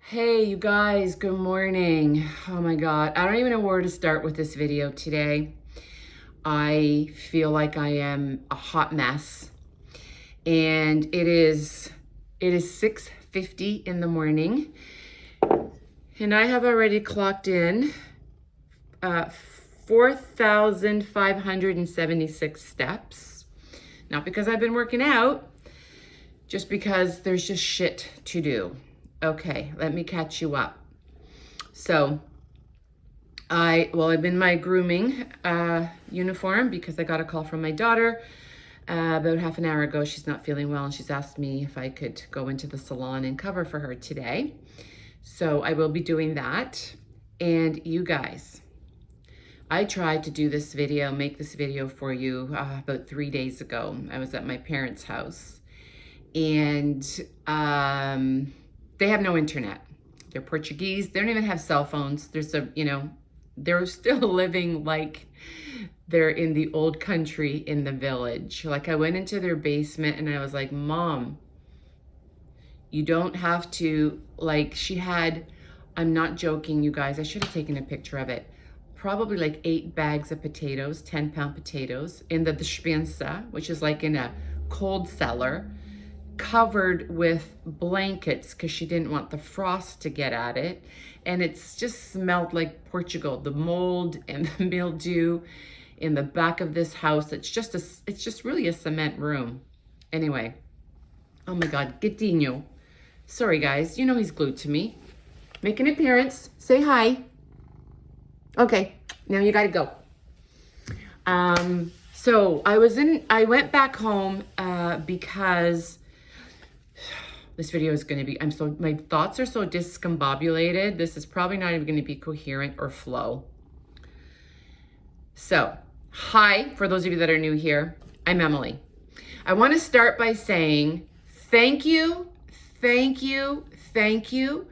Hey, you guys, good morning. Oh my God, I don't even know where to start with this video today. I feel like I am a hot mess. And it is 6:50 in the morning. And I have already clocked in 4,576 steps. Not because I've been working out, just because there's just shit to do. Okay, let me catch you up. So I've been in my grooming uniform because I got a call from my daughter about half an hour ago. She's not feeling well and she's asked me if I could go into the salon and cover for her today. So I will be doing that. And you guys, I tried to do this video, make this video for you about 3 days ago. I was at my parents' house and they have no internet. They're Portuguese. They don't even have cell phones. They're still living like they're in the old country in the village. Like I went into their basement and I was like, Mom, you don't have to, I'm not joking, you guys. I should have taken a picture of it. Probably like 8 bags of potatoes, 10-pound potatoes in the despensa, which is like in a cold cellar, covered with blankets because she didn't want the frost to get at it. And it's just smelled like Portugal, the mold and the mildew in the back of this house. It's just really a cement room. Anyway, oh my God, Gatinho. Sorry guys, you know he's glued to me. Make an appearance, say hi. Okay, now you gotta go. So I went back home because this video is going to be, my thoughts are so discombobulated. This is probably not even going to be coherent or flow. So, hi, for those of you that are new here, I'm Emily. I want to start by saying thank you, thank you, thank you.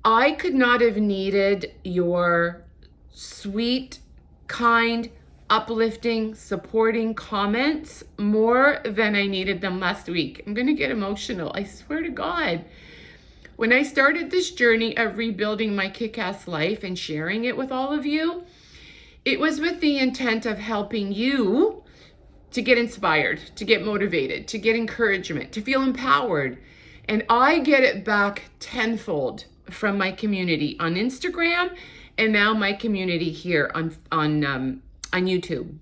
I could not have needed your sweet, kind, uplifting, supporting comments more than I needed them last week. I'm going to get emotional. I swear to God. When I started this journey of rebuilding my kick-ass life and sharing it with all of you, it was with the intent of helping you to get inspired, to get motivated, to get encouragement, to feel empowered. And I get it back tenfold from my community on Instagram and now my community here on YouTube.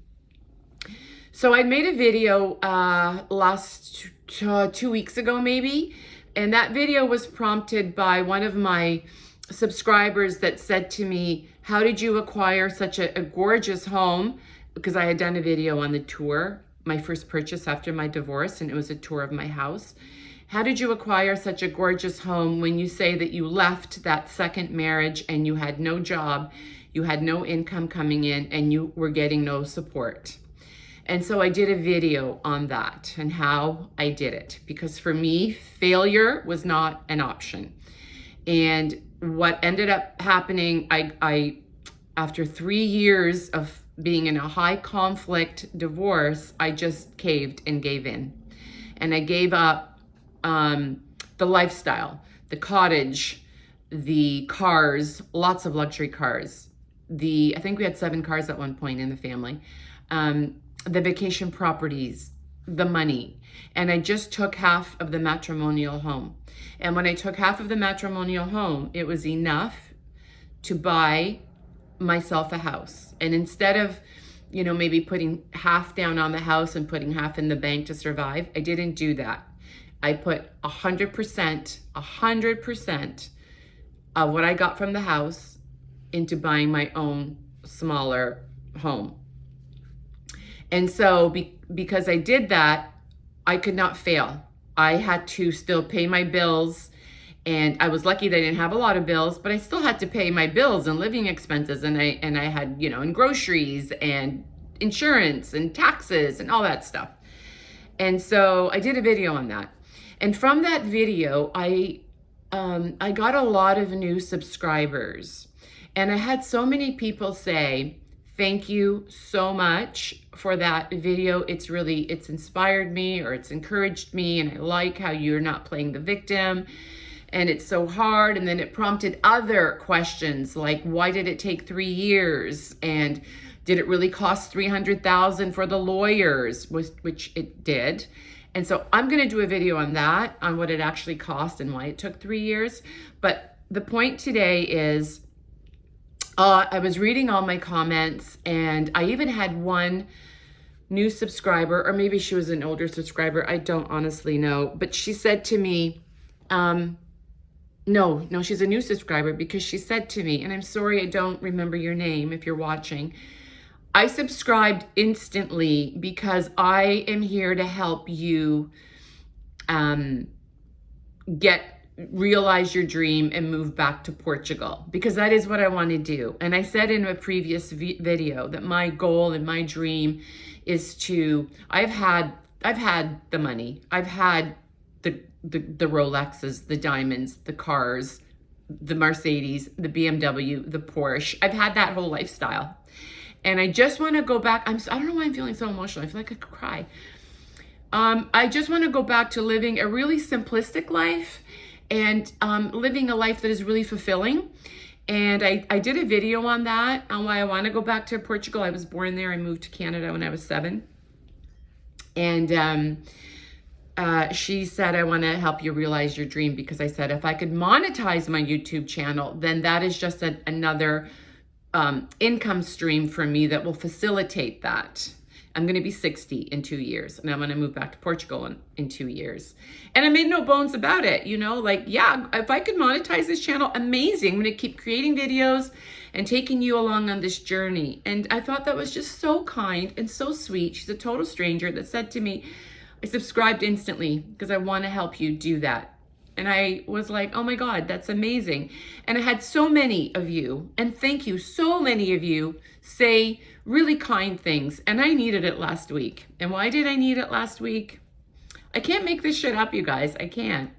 So I made a video last 2 weeks ago maybe, and that video was prompted by one of my subscribers that said to me, how did you acquire such a gorgeous home? Because I had done a video on the tour, my first purchase after my divorce, and it was a tour of my house. How did you acquire such a gorgeous home when you say that you left that second marriage and you had no job, you had no income coming in, and you were getting no support? And so I did a video on that and how I did it, because for me, failure was not an option. And what ended up happening, I after 3 years of being in a high conflict divorce, I just caved and gave in. And I gave up the lifestyle, the cottage, the cars, lots of luxury cars. I think we had 7 cars at one point in the family, the vacation properties, the money. And I just took half of the matrimonial home. And when I took half of the matrimonial home, it was enough to buy myself a house. And instead of, maybe putting half down on the house and putting half in the bank to survive, I didn't do that. I put 100% of what I got from the house into buying my own smaller home. And so because I did that, I could not fail. I had to still pay my bills, and I was lucky that I didn't have a lot of bills, but I still had to pay my bills and living expenses, and I had, and groceries and insurance and taxes and all that stuff. And so I did a video on that. And from that video, I got a lot of new subscribers. And I had so many people say, thank you so much for that video. It's inspired me, or it's encouraged me. And I like how you're not playing the victim. and it's so hard. And then it prompted other questions like, why did it take 3 years? And did it really cost $300,000 for the lawyers? Which it did. And so I'm going to do a video on that, on what it actually cost and why it took 3 years. But the point today is, I was reading all my comments, and I even had one new subscriber, or maybe she was an older subscriber. I don't honestly know. But she said to me, no, she's a new subscriber, because she said to me, and I'm sorry I don't remember your name if you're watching, I subscribed instantly because I am here to help you realize your dream and move back to Portugal, because that is what I want to do. And I said in a previous video that my goal and my dream is to, I've had the money, I've had the Rolexes, the diamonds, the cars, the Mercedes, the BMW, the Porsche. I've had that whole lifestyle. And I just want to go back. I don't know why I'm feeling so emotional. I feel like I could cry. I just want to go back to living a really simplistic life, and living a life that is really fulfilling. And I did a video on that, on why I want to go back to Portugal. I was born there. I moved to Canada when I was 7. And she said, I want to help you realize your dream, because I said, if I could monetize my YouTube channel, then that is just another income stream for me that will facilitate that. I'm going to be 60 in 2 years, and I'm going to move back to Portugal in 2 years. And I made no bones about it, like, yeah, if I could monetize this channel, amazing. I'm going to keep creating videos and taking you along on this journey. And I thought that was just so kind and so sweet. She's a total stranger that said to me, I subscribed instantly because I want to help you do that. And I was like, oh my God, that's amazing. And I had so many of you, and thank you, so many of you say really kind things. And I needed it last week. And why did I need it last week? I can't make this shit up, you guys. I can't.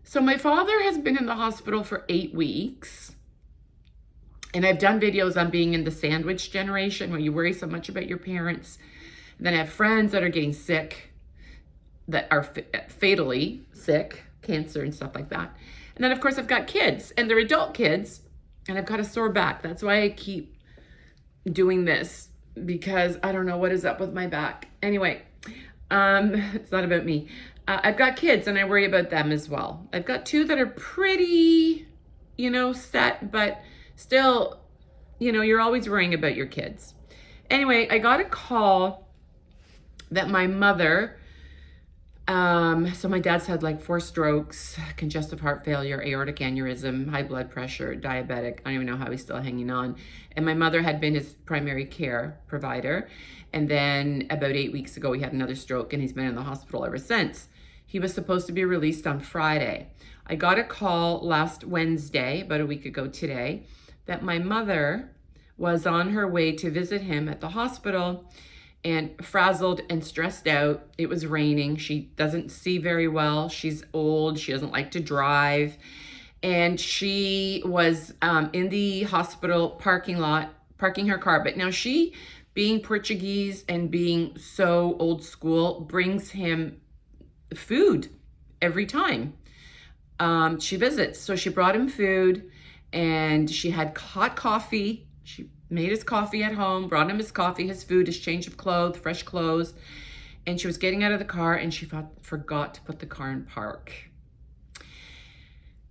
So my father has been in the hospital for 8 weeks. And I've done videos on being in the sandwich generation, where you worry so much about your parents. And then I have friends that are getting sick, that are fatally sick, cancer and stuff like that. And then of course I've got kids, and they're adult kids, and I've got a sore back. That's why I keep doing this, because I don't know what is up with my back. Anyway, it's not about me. I've got kids, and I worry about them as well. I've got 2 that are pretty, set, but still, you're always worrying about your kids. Anyway, I got a call that my mother, so my dad's had like 4 strokes, congestive heart failure, aortic aneurysm, high blood pressure, diabetic. I don't even know how he's still hanging on. And my mother had been his primary care provider. And then about 8 weeks ago, he had another stroke, and he's been in the hospital ever since. He was supposed to be released on Friday. I got a call last Wednesday, about a week ago today, that my mother was on her way to visit him at the hospital, and frazzled and stressed out. It was raining. She doesn't see very well. She's old. She doesn't like to drive. And she was in the hospital parking lot, parking her car. But now she, being Portuguese and being so old school, brings him food every time she visits. So she brought him food, and she had hot coffee. She made his coffee at home, brought him his coffee, his food, his change of clothes, fresh clothes. And she was getting out of the car, and she forgot to put the car in park.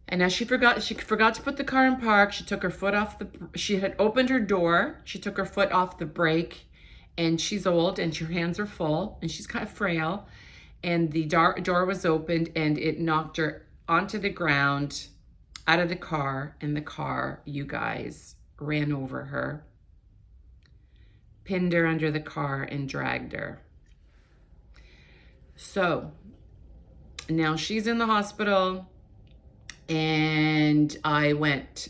And as she forgot to put the car in park, she took her foot off she had opened her door. She took her foot off the brake, and she's old, and her hands are full, and she's kind of frail. And the door was opened, and it knocked her onto the ground, out of the car. And the car, you guys, ran over her, pinned her under the car, and dragged her. So now she's in the hospital, and I went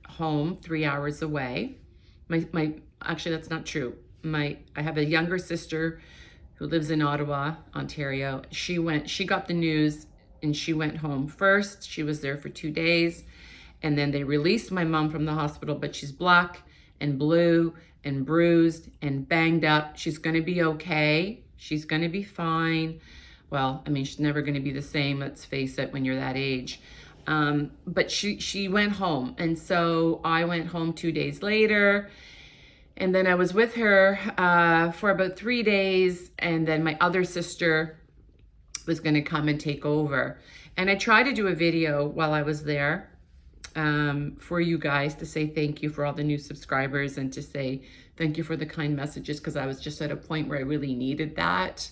home 3 hours away. Actually, that's not true. I have a younger sister who lives in Ottawa, Ontario. She got the news, and she went home first. She was there for 2 days. And then they released my mom from the hospital, but she's black and blue and bruised and banged up. She's going to be okay. She's going to be fine. Well, I mean, she's never going to be the same, let's face it, when you're that age. But she went home. And so I went home 2 days later. And then I was with her for about 3 days. And then my other sister was going to come and take over. And I tried to do a video while I was there for you guys to say thank you for all the new subscribers and to say thank you for the kind messages, because I was just at a point where I really needed that.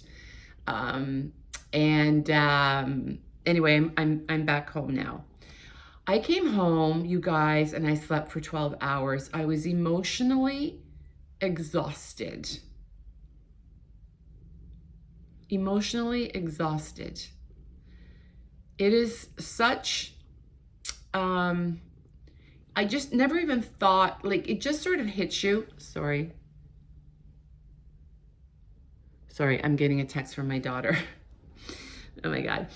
Anyway, I'm back home now. I came home, you guys, and I slept for 12 hours. I was emotionally exhausted. Emotionally exhausted. It is such, I just never even thought, like, it just sort of hits you. Sorry, I'm getting a text from my daughter. Oh my God.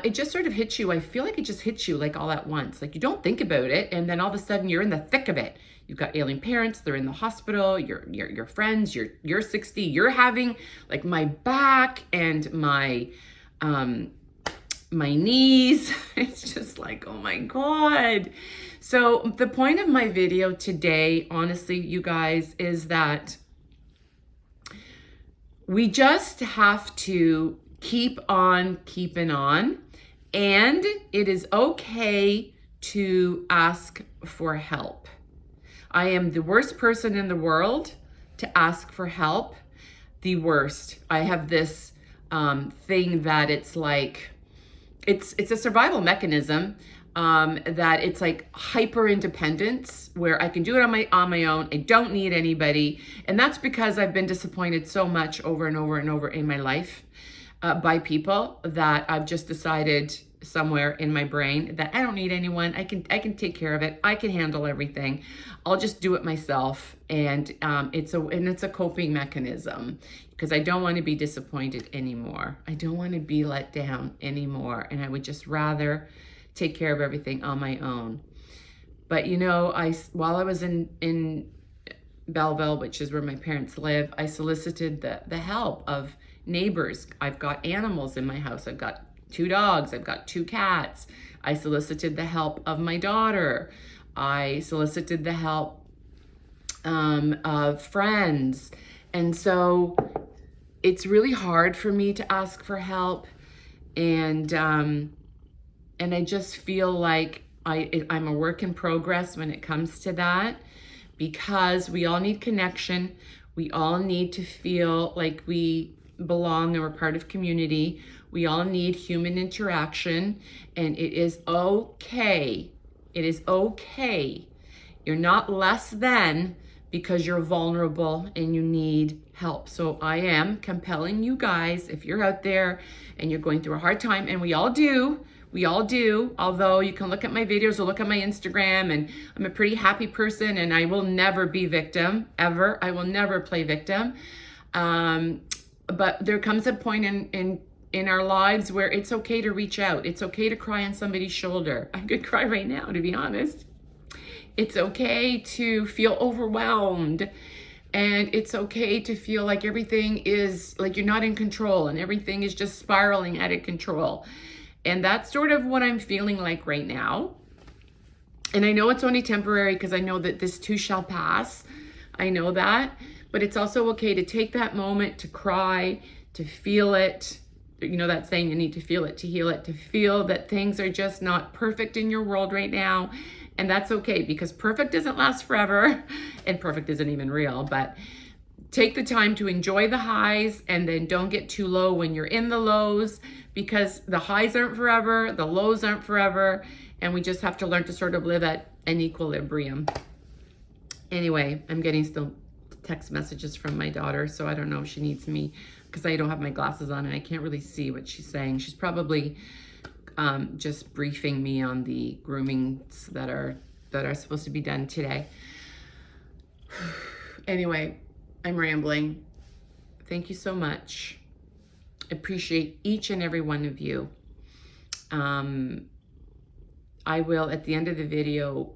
It just sort of hits you. I feel like it just hits you like all at once. Like you don't think about it. And then all of a sudden you're in the thick of it. You've got ailing parents. They're in the hospital. Your friends, you're 60. You're having like my back and my knees. It's just like, oh my God. So the point of my video today, honestly, you guys, is that we just have to keep on keeping on, and it is okay to ask for help. I am the worst person in the world to ask for help. The worst. I have this thing that it's like, it's a survival mechanism, that it's like hyper independence, where I can do it on my own. I don't need anybody. And that's because I've been disappointed so much over and over and over in my life by people, that I've just decided somewhere in my brain that I don't need anyone. I can take care of it. I can handle everything. I'll just do it myself. And it's a coping mechanism, because I don't want to be disappointed anymore. I don't want to be let down anymore. And I would just rather take care of everything on my own. But you know, while I was in Belleville, which is where my parents live, I solicited the help of neighbors. I've got animals in my house. I've got 2 dogs. I've got 2 cats. I solicited the help of my daughter. I solicited the help of friends. And so it's really hard for me to ask for help. And I just feel like I'm a work in progress when it comes to that, because we all need connection. We all need to feel like we belong and we're part of community. We all need human interaction, and it is okay. It is okay. You're not less than because you're vulnerable and you need help. So I am compelling you guys, if you're out there and you're going through a hard time, and we all do, although you can look at my videos or look at my Instagram, and I'm a pretty happy person, and I will never be victim, ever. I will never play victim. But there comes a point in our lives where it's okay to reach out. It's okay to cry on somebody's shoulder. I could cry right now, to be honest. It's okay to feel overwhelmed. And it's okay to feel like everything is, like you're not in control and everything is just spiraling out of control. And that's sort of what I'm feeling like right now. And I know it's only temporary, because I know that this too shall pass. I know that. But it's also okay to take that moment to cry, to feel it. You know that saying, you need to feel it to heal it, to feel that things are just not perfect in your world right now. And that's okay, because perfect doesn't last forever, and perfect isn't even real. But take the time to enjoy the highs, and then don't get too low when you're in the lows, because the highs aren't forever, the lows aren't forever, and we just have to learn to sort of live at an equilibrium. Anyway, I'm getting still text messages from my daughter, so I don't know if she needs me, because I don't have my glasses on and I can't really see what she's saying. She's probably just briefing me on the groomings that are supposed to be done today. Anyway, I'm rambling. Thank you so much. Appreciate each and every one of you. I will, at the end of the video,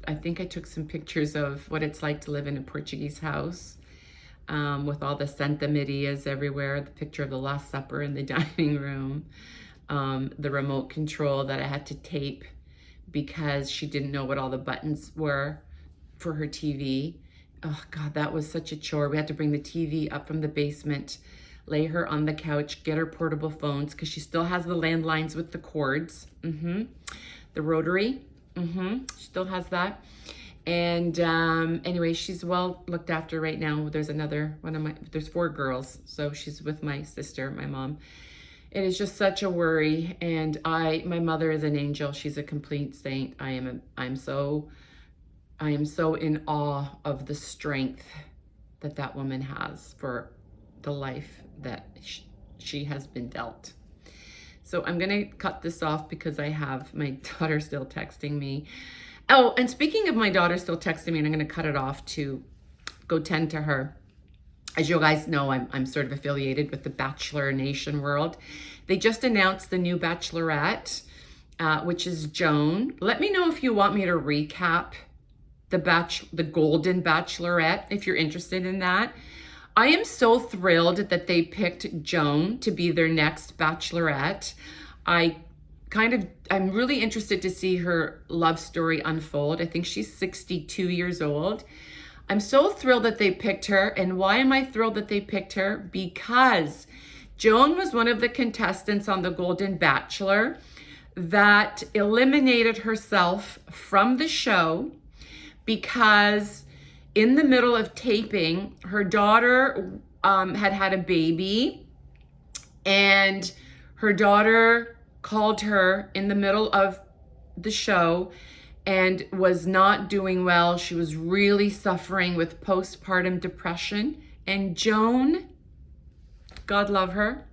I think I took some pictures of what it's like to live in a Portuguese house. with all the Santa Marias everywhere, the picture of the Last Supper in the dining room, the remote control that I had to tape because she didn't know what all the buttons were for her TV. Oh God, that was such a chore. We had to bring the TV up from the basement, lay her on the couch, get her portable phones, because she still has the landlines with the cords. The rotary. She still has that. And anyway, she's well looked after right now. There's there's 4 girls. So she's with my sister, my mom. It is just such a worry. And my mother is an angel. She's a complete saint. I am so in awe of the strength that woman has for the life that she has been dealt. So I'm going to cut this off because I have my daughter still texting me. Oh, and speaking of my daughter still texting me, and I'm going to cut it off to go tend to her. As you guys know, I'm sort of affiliated with the Bachelor Nation world. They just announced the new Bachelorette, which is Joan. Let me know if you want me to recap the Golden Bachelorette, if you're interested in that. I am so thrilled that they picked Joan to be their next Bachelorette. I'm really interested to see her love story unfold. I think she's 62 years old. I'm so thrilled that they picked her. And why am I thrilled that they picked her? Because Joan was one of the contestants on the Golden Bachelor that eliminated herself from the show because in the middle of taping, her daughter had a baby, and her daughter called her in the middle of the show and was not doing well. She was really suffering with postpartum depression. And Joan, God love her,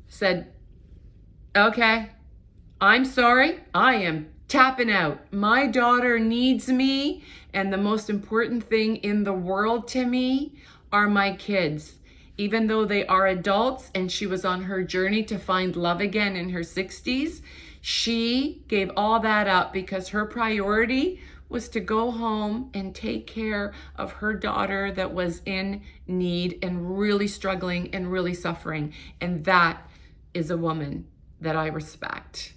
said, okay, I'm sorry, I am tapping out. My daughter needs me, and the most important thing in the world to me are my kids. Even though they are adults and she was on her journey to find love again in her 60s, she gave all that up because her priority was to go home and take care of her daughter that was in need and really struggling and really suffering. And that is a woman that I respect.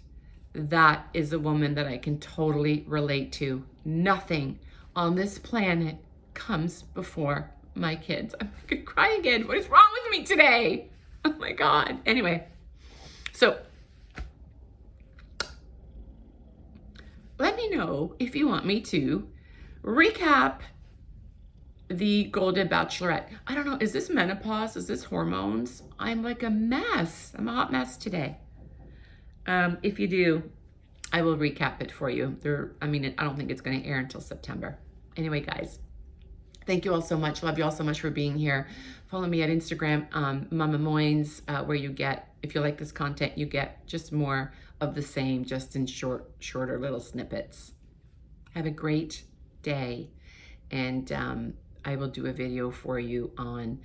That is a woman that I can totally relate to. Nothing on this planet comes before my kids. I'm gonna cry again. What is wrong with me today? Oh my God. Anyway, so let me know if you want me to recap the Golden Bachelorette. I don't know, is this menopause? Is this hormones? I'm like a mess. I'm a hot mess today. If you do, I will recap it for you. I don't think it's going to air until September. Anyway, guys, thank you all so much. Love you all so much for being here. Follow me at Instagram, Mama Moynes, where you get, if you like this content, you get just more of the same, just in shorter little snippets. Have a great day. And I will do a video for you on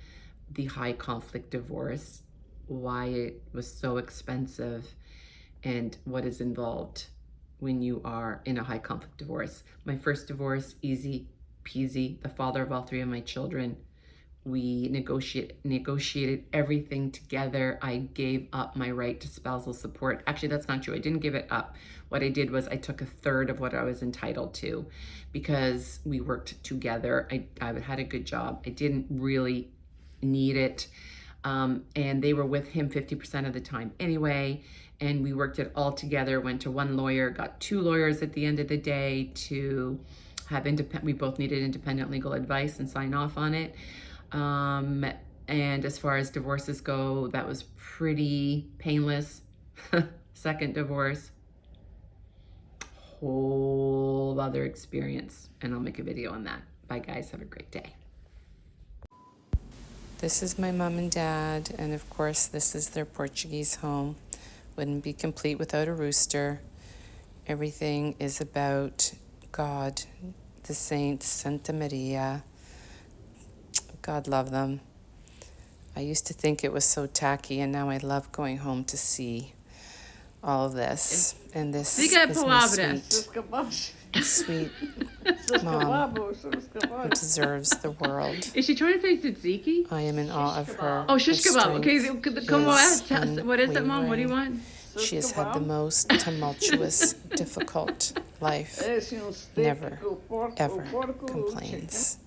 the high conflict divorce, why it was so expensive, and what is involved when you are in a high conflict divorce. My first divorce, easy peasy, the father of all 3 of my children. We negotiated everything together. I gave up my right to spousal support. Actually, that's not true. I didn't give it up. What I did was I took a third of what I was entitled to because we worked together. I had a good job. I didn't really need it. And they were with him 50% of the time anyway. And we worked it all together, went to one lawyer, got 2 lawyers at the end of the day to have we both needed independent legal advice and sign off on it. And as far as divorces go, that was pretty painless. Second divorce, whole other experience. And I'll make a video on that. Bye guys, have a great day. This is my mom and dad, and of course this is their Portuguese home. Wouldn't be complete without a rooster. Everything is about God, the saints, Santa Maria. God love them. I used to think it was so tacky, and now I love going home to see all of this. And this Diga is my palavras. sweet mom who deserves the world. Is she trying to say tzatziki? I am in awe of her. Oh, shish Her kebab. Okay, strength come is on. What is it, Mom? What do you unwavering. want? She has had the most tumultuous, difficult life. Never, ever complains.